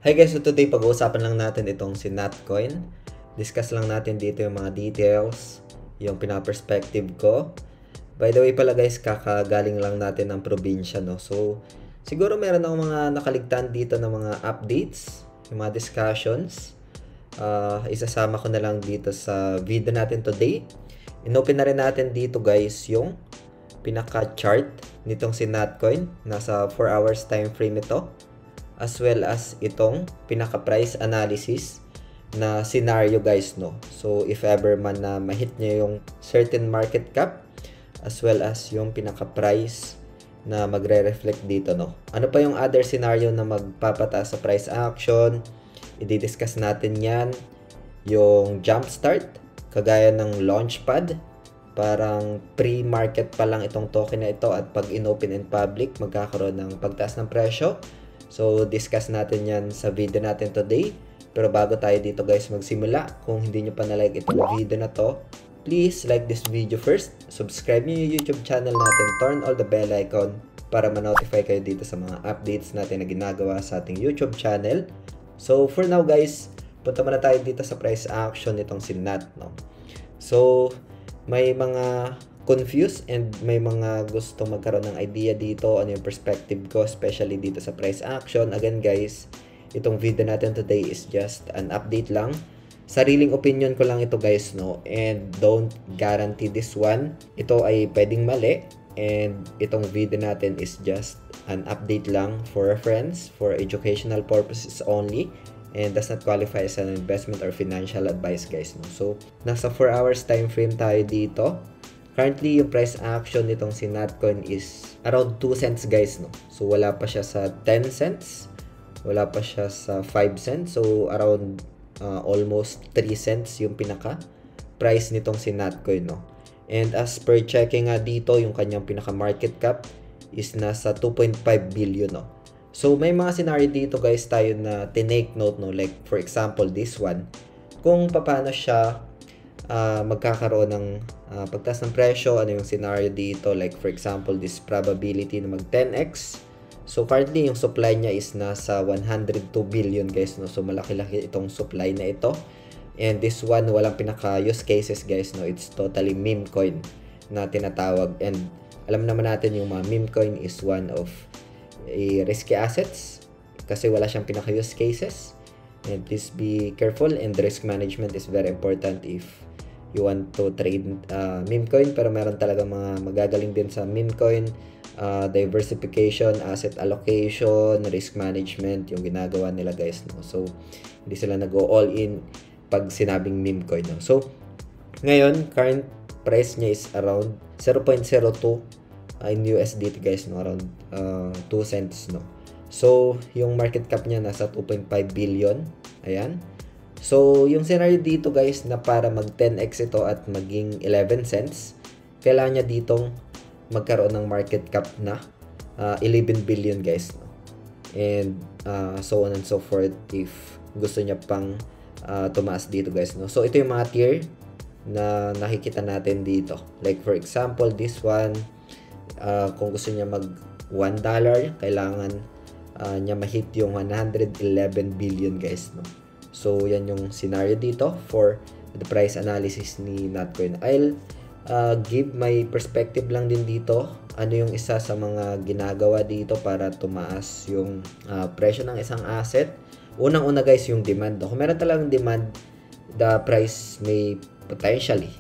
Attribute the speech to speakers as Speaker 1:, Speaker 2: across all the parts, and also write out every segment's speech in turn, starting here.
Speaker 1: Hi guys, so today pag-uusapan lang natin itong si Natcoin. Discuss lang natin dito yung mga details, yung pina-perspective ko. By the way pala guys, kakagaling lang natin ng probinsya, no? So, siguro meron akong mga nakaligtaan dito ng mga updates, yung mga discussions. Isasama ko na lang dito sa video natin today. Inopen na rin natin dito guys yung pinaka-chart nitong si Natcoin. Nasa 4 hours time frame ito. As well as itong pinaka-price analysis na scenario guys, no. So if ever man na ma-hit nyo yung certain market cap as well as yung pinaka-price na magre-reflect dito, no. Ano pa yung other scenario na magpapataas sa price action? I-discuss natin yan. Yung jumpstart, kagaya ng launchpad, parang pre-market pa lang itong token na ito at pag in-open in public, magkakaroon ng pagtaas ng presyo. So, discuss natin yan sa video natin today. Pero bago tayo dito guys magsimula, kung hindi nyo pa na-like itong video na to, please like this video first. Subscribe nyo yung YouTube channel natin. Turn all the bell icon para ma-notify kayo dito sa mga updates natin na ginagawa sa ating YouTube channel. So, for now guys, punta muna tayo dito sa price action nitong si Nat, no? So, may mga confused and may mga gusto magkaroon ng idea dito, ano yung perspective ko, especially dito sa price action. Again guys, itong video natin today is just an update lang. Sariling opinion ko lang ito guys, no? And don't guarantee this one. Ito ay pwedeng mali. And itong video natin is just an update lang for reference, for educational purposes only. And does not qualify as an investment or financial advice guys, no? So, nasa 4 hours time frame tayo dito. Currently, yung price action nitong si Natcoin is around 2 cents guys, no? So, wala pa siya sa 10 cents. Wala pa siya sa 5 cents. So, around almost 3 cents yung pinaka price nitong si Natcoin, no? And as per checking nga dito, yung kanyang pinaka market cap is nasa 2.5 billion, no? So, may mga scenario dito guys tayo na tinake note, no? Like, for example, this one. Kung paano siya magkakaroon ng pagtaas ng presyo, ano yung scenario dito, like for example this probability na mag 10x. So currently yung supply niya is nasa 102 billion guys, no? So malaki-laki itong supply na ito, and this one walang pinaka use cases guys, no? It's totally meme coin na tinatawag, and alam naman natin yung mga meme coin is one of a risky assets kasi wala siyang pinaka use cases. And please be careful, and risk management is very important if you want to trade meme coin. Pero meron talaga mga magagaling din sa meme coin. Diversification, asset allocation, risk management yung ginagawa nila guys, no? So hindi sila nag-go all in pag sinabing meme coin, no? So ngayon current price niya is around 0.02 in USDT guys, no? Around 2 cents, no? So, yung market cap niya nasa 2.5 billion. Ayan. So, yung scenario dito guys na para mag 10x ito at maging 11 cents, kailangan niya ditong magkaroon ng market cap na 11 billion guys, no? And so on and so forth if gusto niya pang tumaas dito guys, no? So, ito yung mga tier na nakikita natin dito. Like for example, this one, kung gusto niya mag $1, kailangan niya ma-hit yung 111 billion guys, no? So yan yung scenario dito for the price analysis ni Natcoin. I'll give my perspective lang din dito. Ano yung isa sa mga ginagawa dito para tumaas yung presyo ng isang asset. Unang-una guys yung demand, no? Kung meron talagang demand, the price may potentially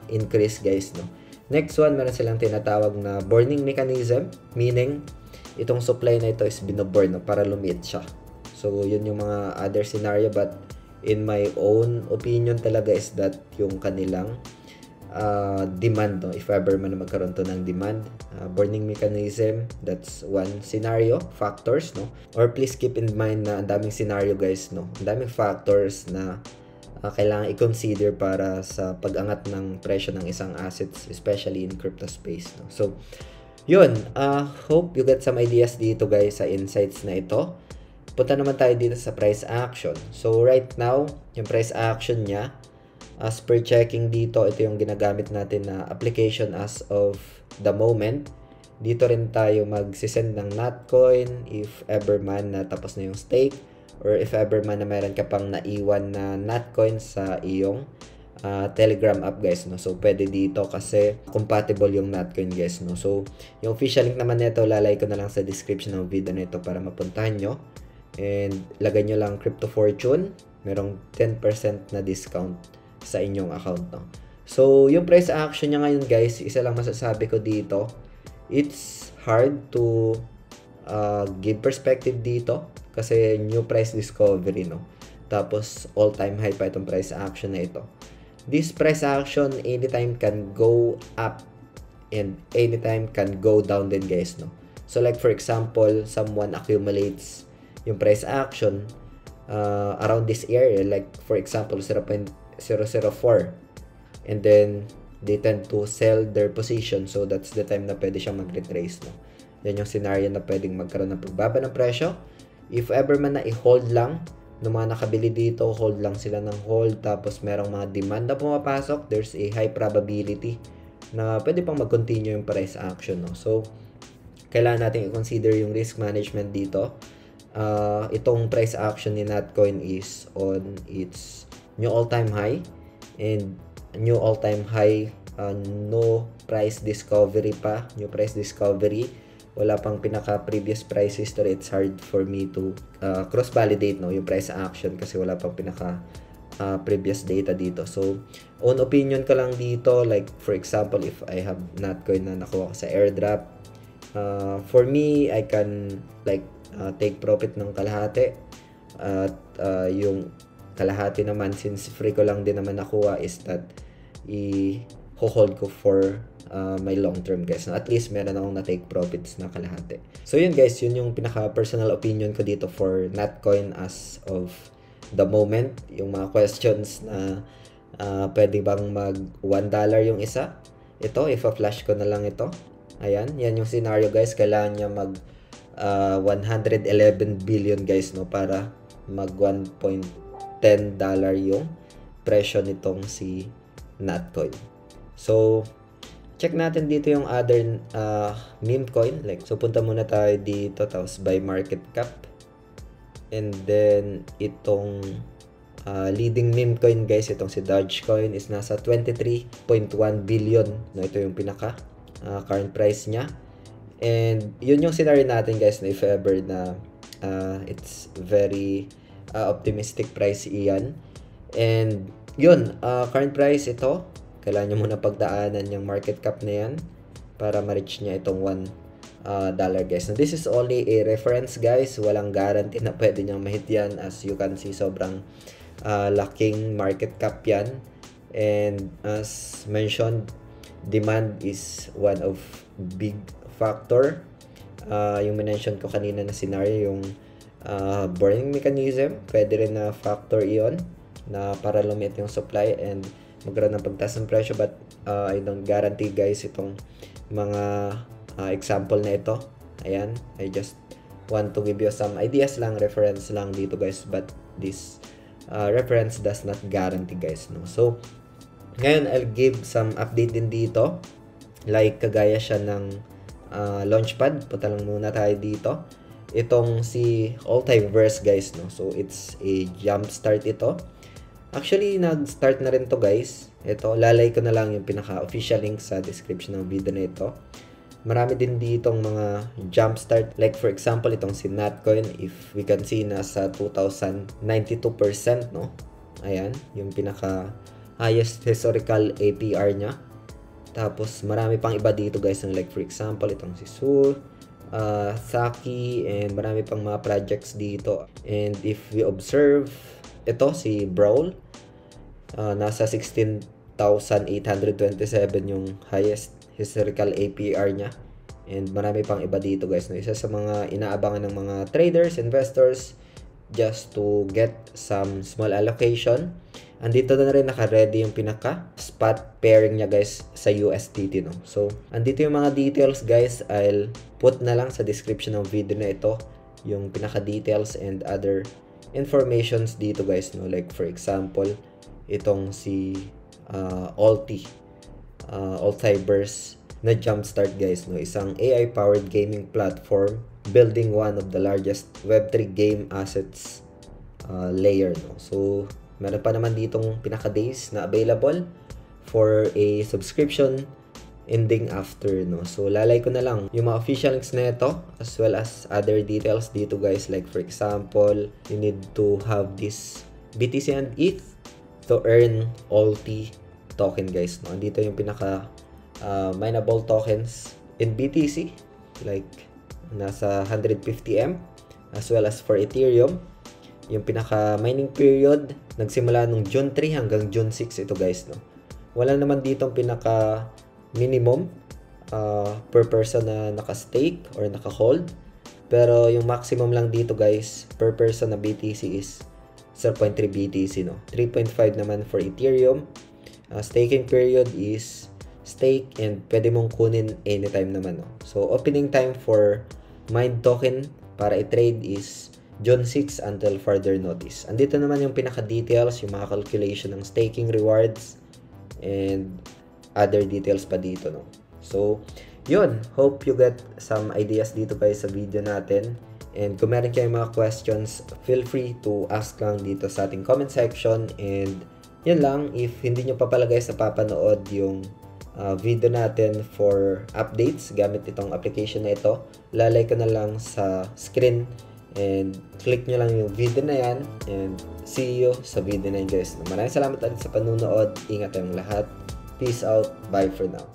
Speaker 1: increase guys, no? Next one, meron silang tinatawag na burning mechanism, meaning itong supply na ito is binoburn, no, para lumiit siya. So, yun yung mga other scenario, but in my own opinion talaga is that yung kanilang demand, no, if ever man magkaroon to ng demand, burning mechanism, that's one scenario, factors, no? Or please keep in mind na ang daming scenario guys, no? Ang daming factors na kailangan i-consider para sa pag-angat ng presyo ng isang assets, especially in crypto space, no? So, yun, hope you get some ideas dito guys sa insights na ito. Punta naman tayo dito sa price action. So right now, yung price action niya, as per checking dito, ito yung ginagamit natin na application as of the moment. Dito rin tayo magsisend ng Natcoin if ever man na tapos na yung stake. or if ever man na meron ka pang naiwan na Natcoin sa iyong Telegram app guys, no. So pwede dito kasi compatible yung Natcoin guys, no. So yung official link naman nito lalagay ko na lang sa description ng video nito para mapuntahan nyo, and lagay nyo lang Crypto Fortune, merong 10% na discount sa inyong account, no. So yung price action niya ngayon guys, isa lang masasabi ko dito, it's hard to give perspective dito kasi new price discovery, no. Tapos all time high pa itong price action na ito. This price action anytime can go up and anytime can go down din guys, no. So like for example, someone accumulates yung price action around this area, like for example 0.004, and then they tend to sell their position, so that's the time na pwede siyang mag-retrace, no. Yan yung scenario na pwedeng magkaroon ng pagbaba ng presyo. If ever man na i-hold lang ng mga nakabili dito, hold lang sila ng hold, tapos merong mga demand na pumapasok, there's a high probability na pwede pang mag-continue yung price action, no. So kailangan natin i-consider yung risk management dito. Itong price action ni Natcoin is on its new all-time high, and new all-time high, no price discovery pa, new price discovery, wala pang pinaka previous price history. It's hard for me to cross validate, no, yung price action kasi wala pang pinaka previous data dito. So own opinion ko lang dito, like for example if I have Natcoin na nakuha ko sa airdrop, for me I can like take profit ng kalahati, at yung kalahati naman, since free ko lang din naman nakuha, is that i-hold ko for my long term guys, no? At least meron akong na-take profits na kalahati. So yun guys, yun yung pinaka personal opinion ko dito for Natcoin as of the moment. Yung mga questions na pwede bang mag $1 yung isa, ito ifa-flash ko na lang ito. Ayan, yan yung scenario guys, kailangan niya mag 111 billion guys, no, para mag $1.10 yung presyo nitong si Natcoin. So check natin dito yung other meme coin, like so punta muna tayo dito, tapos by market cap, and then itong leading meme coin guys, itong si Dogecoin is nasa 23.1 billion, no. Ito yung pinaka current price niya, and yun yung scenario natin guys, na if ever na it's very optimistic price iyan, and yun, current price ito, kailangan nyo muna pagdaanan yung market cap na yan para ma-reach niya itong $1 guys. Now, this is only a reference guys, walang guarantee na pwede niyang mahit yan. As you can see, sobrang laking market cap yan, and as mentioned, demand is one of big factor. Yung mention ko kanina na scenario, yung burning mechanism, pwede rin na factor iyon na para lumit yung supply and magkaroon ng pagtaas ng presyo, but I don't guarantee guys itong mga example na ito. Ayan, I just want to give you some ideas lang, reference lang dito guys, but this reference does not guarantee guys, no. So ngayon I'll give some update din dito, like kagaya siya ng launchpad. Punta lang muna tayo dito, itong si Altiverse guys, no. So it's a jump start ito. Actually, nag-start na rin to guys. Ito, lalay ko na lang yung pinaka-official link sa description ng video na ito. Marami din ditong mga jump start. Like for example, itong si Natcoin, if we can see, nasa 2,092%, no? Ayan, yung pinaka-highest historical APR niya. Tapos, marami pang iba dito guys. Like for example, itong si Sul, Saki, and marami pang mga projects dito. And if we observe, ito si Brawl, nasa 16,827 yung highest historical APR niya, and marami pang iba dito guys, no. Isa sa mga inaabangan ng mga traders, investors, just to get some small allocation. Andito na rin naka-ready yung pinaka spot pairing niya guys sa USDT, no. So andito yung mga details guys, I'll put na lang sa description ng video na ito yung pinaka details and other informations dito guys, no. Like for example, itong si Altiverse na jumpstart guys, no, isang AI powered gaming platform building one of the largest Web3 game assets layer, no? So, meron pa naman ditong pinaka-days na available for a subscription ending after, no? So, lalay ko na lang yung mga official links na ito as well as other details dito, guys. Like, for example, you need to have this BTC and ETH to earn ALT token, guys, no? Dito yung pinaka mineable tokens in BTC, like nasa 150M, as well as for Ethereum, yung pinaka mining period nagsimula nung June 3 hanggang June 6 ito, guys, no? Wala naman ditong pinaka minimum per person na naka-stake or naka-hold, pero yung maximum lang dito, guys, per person na BTC is 0.3 BTC, no? 3.5 naman for Ethereum. Staking period is stake and pwede mong kunin anytime naman, no? So, opening time for mined token para i-trade is June 6 until further notice. Andito naman yung pinaka-details, yung mga calculation ng staking rewards and other details pa dito, no? So, yun. Hope you get some ideas dito, guys, sa video natin. And kung meron kayong mga questions, feel free to ask lang dito sa ating comment section. And yun lang. If hindi nyo pa pala, guys, napapanood yung video natin for updates gamit itong application na ito, lalay ko na lang sa screen and click nyo lang yung video na yan. And see you sa video na yun, guys. Maraming salamat ulit sa panunood. Ingat tayong lahat. Peace out. Bye for now.